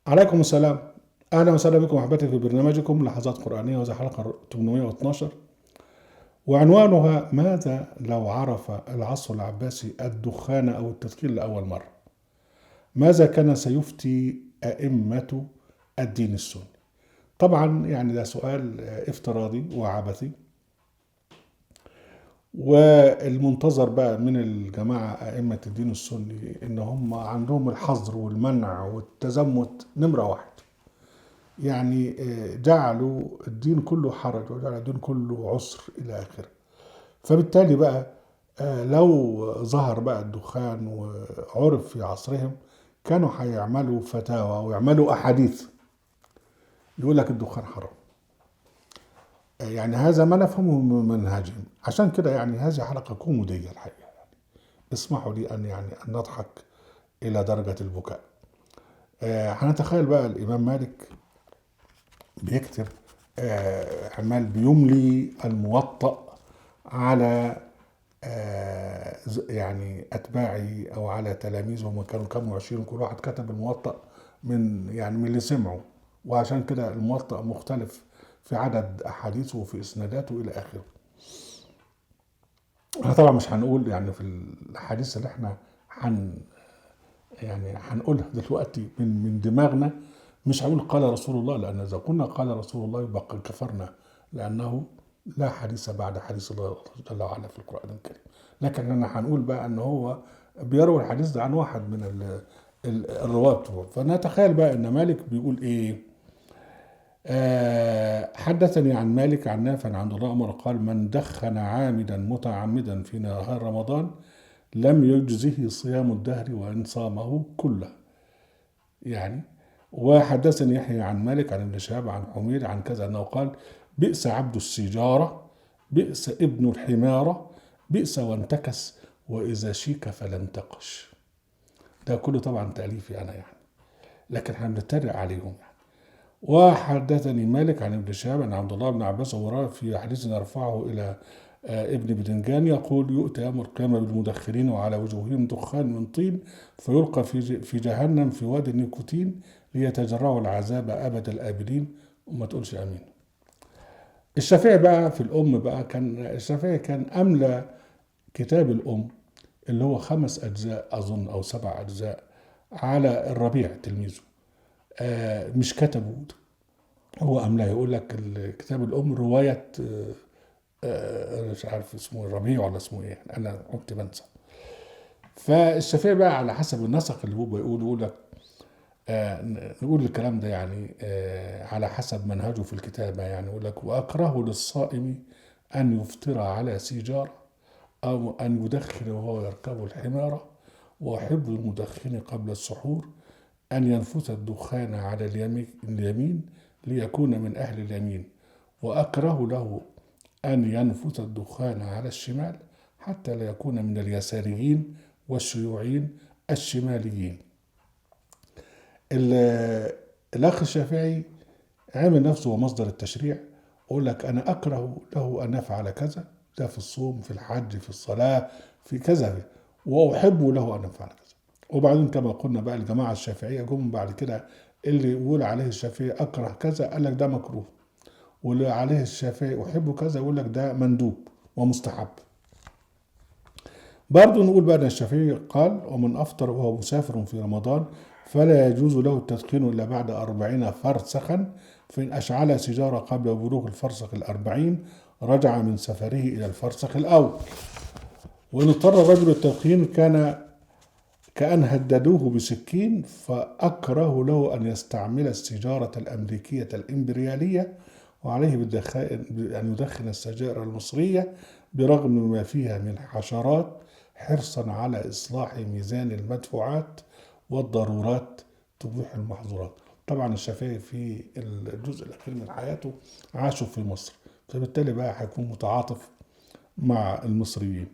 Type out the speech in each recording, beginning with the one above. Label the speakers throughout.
Speaker 1: عليكم السلام. أهلا وسهلا بكم أحبتي في برنامجكم لحظات قرآنية، وهذه حلقة 812، وعنوانها: ماذا لو عرف العصر العباسي الدخان أو التدخين لأول مرة؟ ماذا كان سيفتي أئمة الدين السني؟ طبعا يعني ده سؤال افتراضي وعبثي، والمنتظر بقى من الجماعة أئمة الدين السني إن هم عندهم الحظر والمنع والتزمت نمرة واحد. يعني جعلوا الدين كله حرج، وجعلوا الدين كله عسر إلى آخره. فبالتالي بقى لو ظهر بقى الدخان وعرف في عصرهم، كانوا هيعملوا فتاوى ويعملوا أحاديث يقول لك الدخان حرام. يعني هذا ما نفهمه من منهجهم. عشان كده يعني هذه حلقة كوميدية الحقيقة، يعني اسمحوا لي أن نضحك إلى درجة البكاء. هنتخيل بقى الإمام مالك بيكتب عمال بيملي الموطأ على يعني أتباعي أو على تلاميذه، هم كانوا 20، كل واحد كتب الموطأ من اللي سمعوا، وعشان كده الموطأ مختلف في عدد أحاديثه وفي إسناداته إلى آخره. احنا طبعا مش هنقول يعني في الأحاديث اللي احنا هنقولها دلوقتي من دماغنا، مش هقول قال رسول الله، لأن إذا قلنا قال رسول الله يبقى قد كفرنا، لأنه لا حديث بعد حديث الله جل وعلا في القرآن الكريم. لكن أنا هنقول بقى أن هو بيروي الحديث ده عن واحد من الرواة بتوعه. فنتخيل بقى أن مالك بيقول إيه. حدثني عن مالك عن نافع عن عبد الله عمر قال: من دخن عامدا متعمدا في نهار رمضان لم يجزه صيام الدهر وإن صامه كله. يعني وحدثني يحيى عن مالك عن ابن شهاب عن حميد عن كذا أنه قال: بئس عبد السجارة، بئس ابن الحمارة، بئس وانتكس، وإذا شيك فلم تقش. ده كله طبعا تأليفي أنا يعني، لكن هنتريق عليهم يعني. وحدثني مالك عن ابن شهاب عن عبد الله بن عباس وراء في حديث يرفعه إلى ابن بدنجان يقول: يؤتى يوم القيامة بالمدخرين وعلى وجوههم دخان من طين فيلقى في جهنم في وادي النيكوتين ليتجرعوا العذاب أبد الآبدين. وما تقولش آمين. الشافعي بقى في الأم بقى، الشافعي كان أملى كتاب الأم اللي هو 5 أجزاء أظن أو 7 أجزاء على الربيع تلميذه. مش كتبه هو أملاه، يقول لك الكتاب الأم رواية مش عارف اسمه الربيع ولا اسمه ايه، انا كنت بنسى. فالشافعي بقى على حسب النسق اللي هو يقول لك نقول الكلام ده يعني على حسب منهجه في الكتابة. يعني يقول لك: وأكره للصائم أن يفطر على سيجارة أو أن يدخن وهو يركب الحمارة، وأحب المدخن قبل السحور أن ينفث الدخان على اليمين ليكون من أهل اليمين، وأكره له أن ينفث الدخان على الشمال حتى لا يكون من اليساريين والشيوعيين الشماليين. الأخ الشافعي عامل نفسه هو مصدر التشريع، يقول لك: أنا أكره له أن يفعل كذا، ده في الصوم، في الحج، في الصلاة، في كذا، وأحب له أن يفعل كذا. وبعدين كما قلنا بقى الجماعة الشافعية جم بعد كده، اللي يقول عليه الشافعي أكره كذا قال لك ده مكروه، واللي عليه الشافعي أحب كذا يقول لك ده مندوب ومستحب. برضو نقول بقى أن الشافعي قال: ومن أفطر وهو مسافر في رمضان فلا يجوز له التدخين إلا بعد 40 فرسخا، فإن أشعل سيجارة قبل بلوغ الفرسخ 40 رجع من سفره إلى الفرسخ الأول. وإن اضطر الرجل التدخين كأن هددوه بسكين فأكره له أن يستعمل السيجارة الأمريكية الإمبريالية، وعليه أن يدخن السجائر المصرية برغم ما فيها من حشرات، حرصا على إصلاح ميزان المدفوعات والضرورات تبيح المحظورات. طبعا الشافعي في الجزء الأخير من حياته عاشه في مصر، فبالتالي بقى هيكون متعاطف مع المصريين.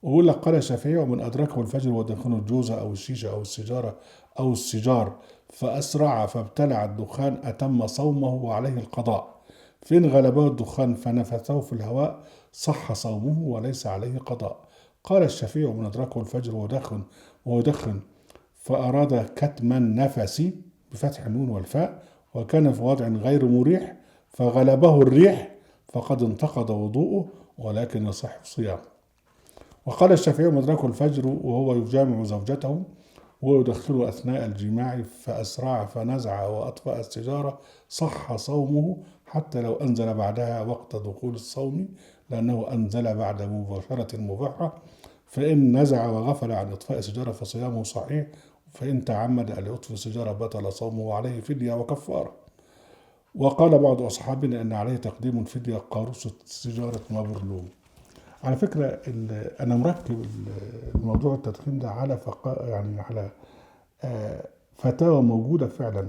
Speaker 1: ويقول لك: قال الشافعي: ومن أدركه الفجر ودخن الجوزة أو الشيشة أو السيجارة أو السيجار فأسرع فابتلع الدخان أتم صومه وعليه القضاء، فإن غلبه الدخان فنفثه في الهواء صح صومه وليس عليه قضاء. قال الشافعي: ومن أدركه الفجر ودخن فأراد كتم النفس بفتح النون والفاء، وكان في وضع غير مريح فغلبه الريح فقد انتقض وضوءه ولكن يصح صيامه. وقال الشافعي مدركه الفجر وهو يجامع زوجته ويدخله أثناء الجماع فأسرع فنزع وأطفأ السجارة صح صومه حتى لو أنزل بعدها وقت دخول الصوم، لأنه أنزل بعد مباشرة مباحة. فإن نزع وغفل عن إطفاء السجارة فصيامه صحيح، فإن تعمد أن يطفئ السجارة بطل صومه وعليه فدية وكفارة. وقال بعض أصحابنا أن عليه تقديم فدية قاروصة سجارة مبرلوم. على فكرة أنا مركب الموضوع التدخين ده على يعني على فتاوى موجودة فعلا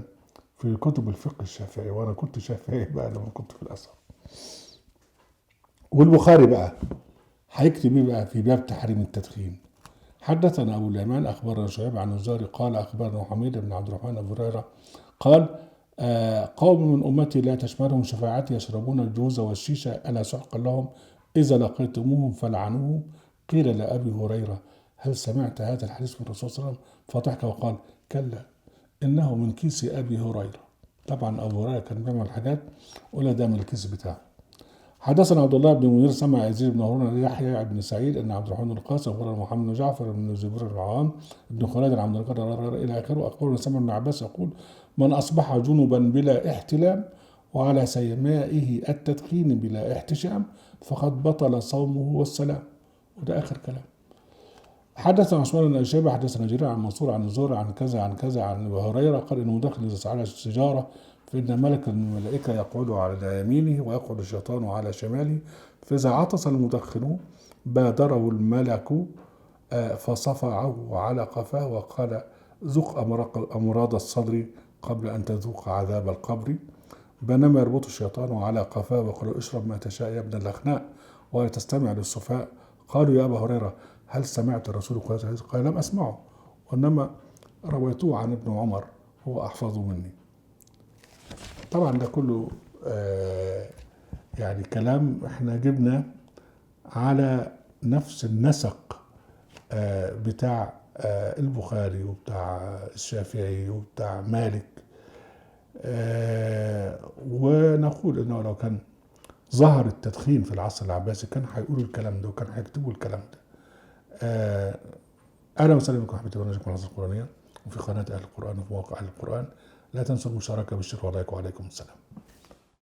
Speaker 1: في كتب الفقه الشافعي، وأنا كنت شافعي بقى لما كنت في الأزهر. والبخاري بقى هيكتب ايه بقى في باب تحريم التدخين؟ حدثنا أبو اليمان أخبرنا شعيب عن الزهري قال أخبرنا حميد بن عبد الرحمن أبو هريرة قال قوم من أمتي لا تشملهم شفاعتي يشربون الجوز والشيشة ألا سحقا لهم إذا لقيتموهم فلعنوهم. قيل لأبي هريرة هل سمعت هذا الحديث من الرسول صلى الله عليه وسلم؟ فضحك وقال كلا إنه من كيس أبي هريرة. طبعا أبو هريرة كان بيعمل حاجات ولا ده من الكيس بتاعه. حدثنا عبد الله بن منير سمع يزيد بن هارون يحيى بن سعيد ان عبد الرحمن بن القاسم اخبرنا محمد بن جعفر بن الزبير بن العوام بن خالد عن عبد القادر الى اخره. اخبرنا سمع بن عباس يقول من اصبح جنبا بلا احتلام وعلى سيمائه التدخين بلا احتشام فقد بطل صومه والسلام. وده اخر كلام. حدثنا عثمان بن شيبه حدثنا جرير عن منصور عن الزهري عن كذا عن كذا عن ابي هريره قال انه دخل على السجاره فإن ملك من الملائكة يقعد على يمينه ويقعد الشيطان على شماله، فإذا عطس المدخن بادره الملك فصفعه على قفاه وقال ذق أمراض الصدر قبل أن تذوق عذاب القبر، بينما يربط الشيطان على قفاه وقال اشرب ما تشاء يا ابن الأخناء ولا تستمع للسفهاء. قالوا يا أبا هريرة هل سمعت الرسول قال لم أسمعه وإنما رويته عن ابن عمر هو أحفظ مني. طبعا ده كله يعني كلام احنا جبنا على نفس النسق بتاع البخاري وبتاع الشافعي وبتاع مالك. ونقول انه لو كان ظهر التدخين في العصر العباسي كان هيقولوا الكلام ده وكان هيكتبوا الكلام ده. اهلا وسهلا بكم حبيبي برنامجكم العصر القرآنية وفي قناة اهل القرآن وفي موقع اهل القرآن. لا تنسوا المشاركة بالشير واللايك وعليكم السلام.